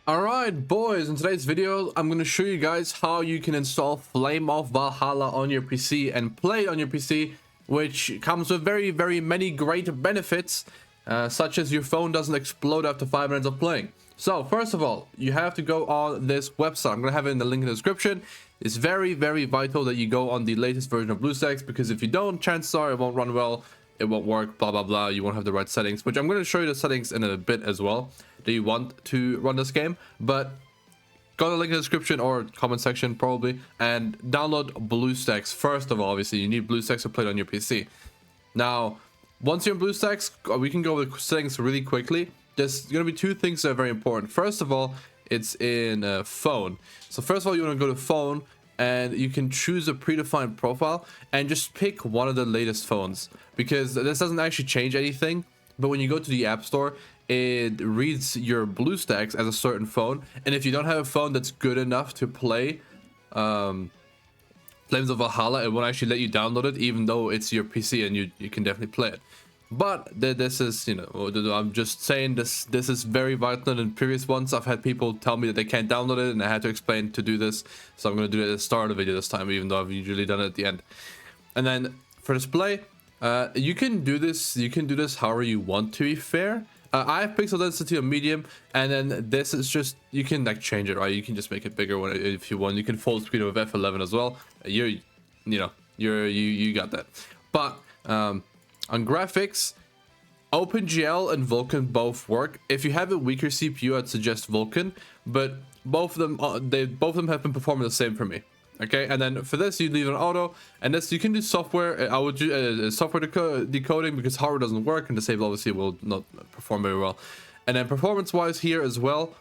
Alright boys, in today's video I'm going to show you guys how you can install Flame of Valhalla on your PC and play it on your PC, which comes with very many great benefits, such as your phone doesn't explode after 5 minutes of playing. So first of all, you have to go on this website. I'm going to have it in the link in the description. It's very vital that you go on the latest version of Bluestacks, because if you don't, chances are it won't run well, it won't work, blah blah, you won't have the right settings, which I'm going to show you the settings in a bit as well that you want to run this game. But go to the link in the description or comment section probably and download Bluestacks. First of all, obviously you need Bluestacks to play it on your PC. Now once you're in Bluestacks, we can go with settings really quickly. There's going to be two things that are very important. First of all, it's in phone. So first of all, you want to go to phone and you can choose a predefined profile and just pick one of the latest phones, because this doesn't actually change anything. But when you go to the App Store, it reads your Bluestacks as a certain phone, and if you don't have a phone that's good enough to play Flames of Valhalla, it won't actually let you download it, even though it's your PC and you can definitely play it. But this is, you know, I'm just saying this is very vital. In previous ones I've had people tell me that they can't download it and I had to explain to do this, so I'm going to do it at the start of the video this time, even though I've usually done it at the end. And then for display, you can do this however you want, to be fair. I have pixel density on medium, and then this is just, you can like change it, right? You can just make it bigger if you want. You can full screen with F11 as well. You got that. But on graphics, OpenGL and Vulkan both work. If you have a weaker CPU, I'd suggest Vulkan, but both of them have been performing the same for me. Okay, and then for this you leave it on auto, and this you can do software. I would do software decoding, because hardware doesn't work and disable obviously will not perform very well. And then performance wise here as well,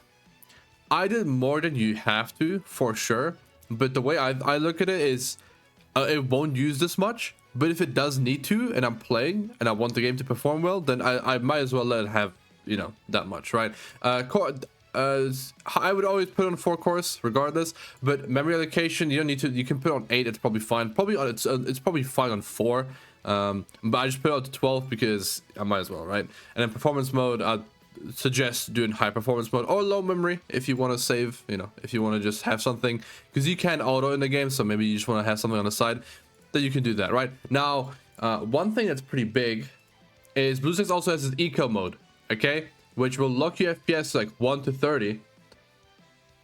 I did more than you have to for sure, but the way I look at it is it won't use this much, but if it does need to and I'm playing and I want the game to perform well, then I might as well let it have, you know, that much, right? I would always put on 4 cores regardless, but memory allocation you don't need to. You can put on 8, it's probably fine. Probably on it's probably fine on 4, but I just put it out to 12 because I might as well, right? And then performance mode, I'd suggest doing high performance mode or low memory if you want to save, you know, if you want to just have something, because you can auto in the game, so maybe you just want to have something on the side, then you can do that. Right now, one thing that's pretty big is Bluestacks also has this eco mode, okay, which will lock your FPS like 1 to 30,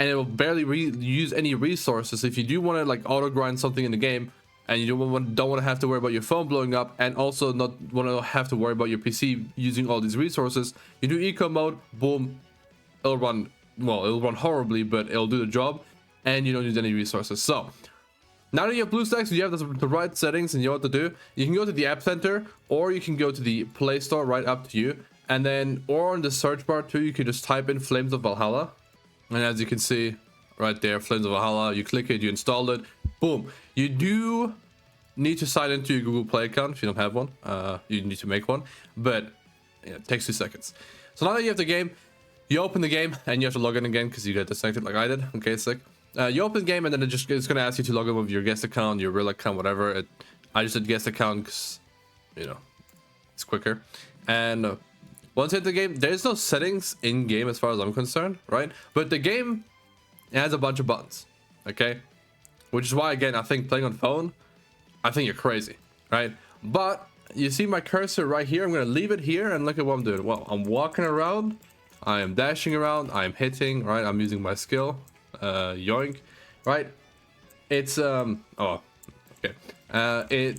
and it will barely use any resources. If you do want to like auto grind something in the game and you don't want to have to worry about your phone blowing up, and also not want to have to worry about your PC using all these resources, you do eco mode, boom, it'll run, well, it'll run horribly, but it'll do the job, and you don't use any resources. So now that you have Bluestacks, you have the right settings and you know what to do, you can go to the App Center or you can go to the Play Store, right up to you. And then, or on the search bar too, you can just type in Flames of Valhalla. And as you can see right there, Flames of Valhalla, you click it, you install it, boom. You do need to sign into your Google Play account if you don't have one. You need to make one, but yeah, it takes 2 seconds. So now that you have the game, you open the game and you have to log in again because you got disconnected like I did. Okay, sick. You open the game and then it's going to ask you to log in with your guest account, your real account, whatever. I just did guest account because, you know, it's quicker. And once you hit the game, there's no settings in game as far as I'm concerned, right? But the game has a bunch of buttons, okay? Which is why, again, I think playing on phone, I think you're crazy, right? But you see my cursor right here. I'm going to leave it here and look at what I'm doing. Well, I'm walking around, I am dashing around, I am hitting, right? I'm using my skill, yoink, right? It's oh, okay.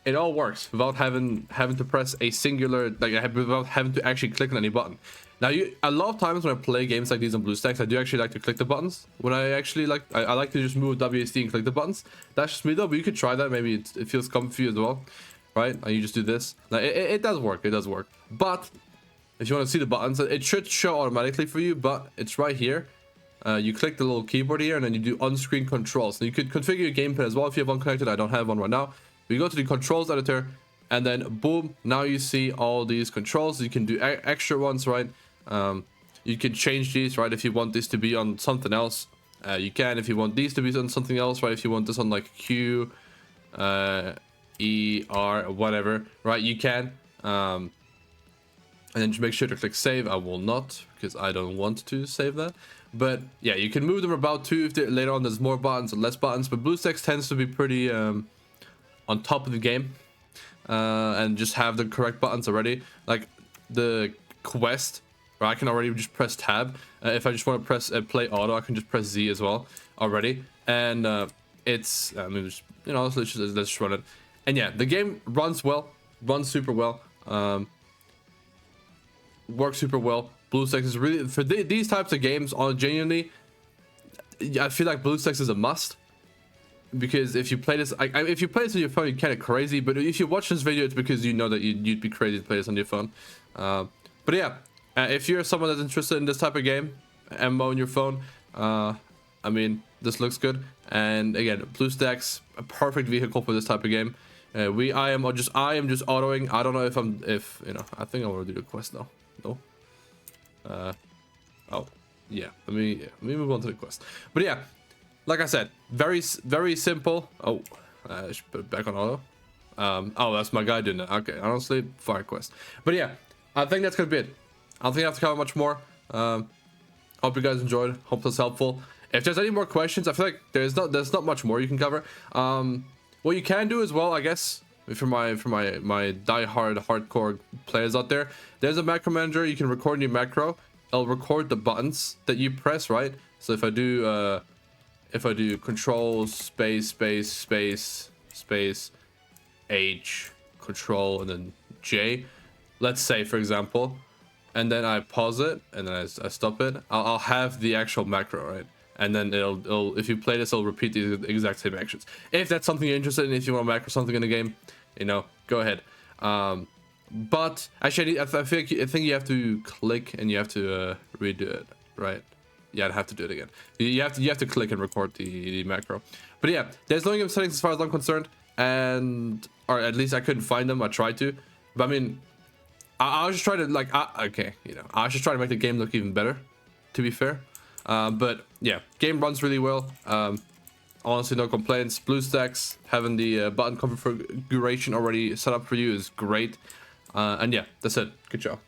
It all works without having to press a singular, like without having to actually click on any button. Now, a lot of times when I play games like these on Bluestacks, I do actually like to click the buttons. When I actually like, I like to just move WSD and click the buttons. That's just me though, but you could try that. Maybe it feels comfy as well, right? And you just do this. Now, it does work. It does work. But if you want to see the buttons, it should show automatically for you. But it's right here. You click the little keyboard here, and then you do on-screen controls. Now you could configure your gamepad as well if you have one connected. I don't have one right now. We go to the controls editor, and then boom, now you see all these controls. You can do extra ones, right? You can change these, right? If you want this to be on something else, you can. If you want these to be on something else, right? If you want this on like Q, E, R, whatever, right? You can. and then just make sure to click save. I will not, because I don't want to save that. But yeah, you can move them about too if later on there's more buttons or less buttons. But Bluestacks tends to be pretty on top of the game, and just have the correct buttons already. Like the quest, where I can already just press tab. If I just want to press play auto, I can just press Z as well already. And it's I mean, just, you know, let's just run it. And yeah, the game runs well, runs super well, works super well. Bluestacks is really for these types of games. On genuinely, I feel like Bluestacks is a must, because if you play this, if you play this on your phone, you're kind of crazy. But if you watch this video, it's because you know that you'd be crazy to play this on your phone. But yeah, if you're someone that's interested in this type of game, MMO on your phone, I mean, this looks good. And again, Bluestacks, a perfect vehicle for this type of game. I am just autoing. I don't know if you know. I think I want to do the quest now. No. Oh yeah. Let me move on to the quest. But yeah, like I said, very simple. Oh, I should put it back on auto. Oh, that's my guy doing that. Okay, honestly, fire quest. But yeah, I think that's gonna be it. I don't think I have to cover much more. Hope you guys enjoyed. Hope that's helpful. If there's any more questions, I feel like there's not much more you can cover. What you can do as well, I guess, for my die-hard hardcore players out there, there's a macro manager. You can record your macro. It'll record the buttons that you press, right? So if I do control space H, control, and then J, let's say for example, and then I pause it and then I stop it, I'll have the actual macro, right? And then it'll if you play this, it'll repeat the exact same actions. If that's something you're interested in, if you want to macro something in the game, you know, go ahead. But actually, I think you have to click and you have to redo it, right? Yeah, I'd have to do it again. You have to click and record the macro. But yeah, there's no game settings as far as I'm concerned, or at least I couldn't find them. I tried to, but I mean, I was just trying to okay, you know, I was just trying to make the game look even better, to be fair. But yeah, game runs really well. Honestly, no complaints. Bluestacks, having the button configuration already set up for you is great. And yeah, that's it. Good job.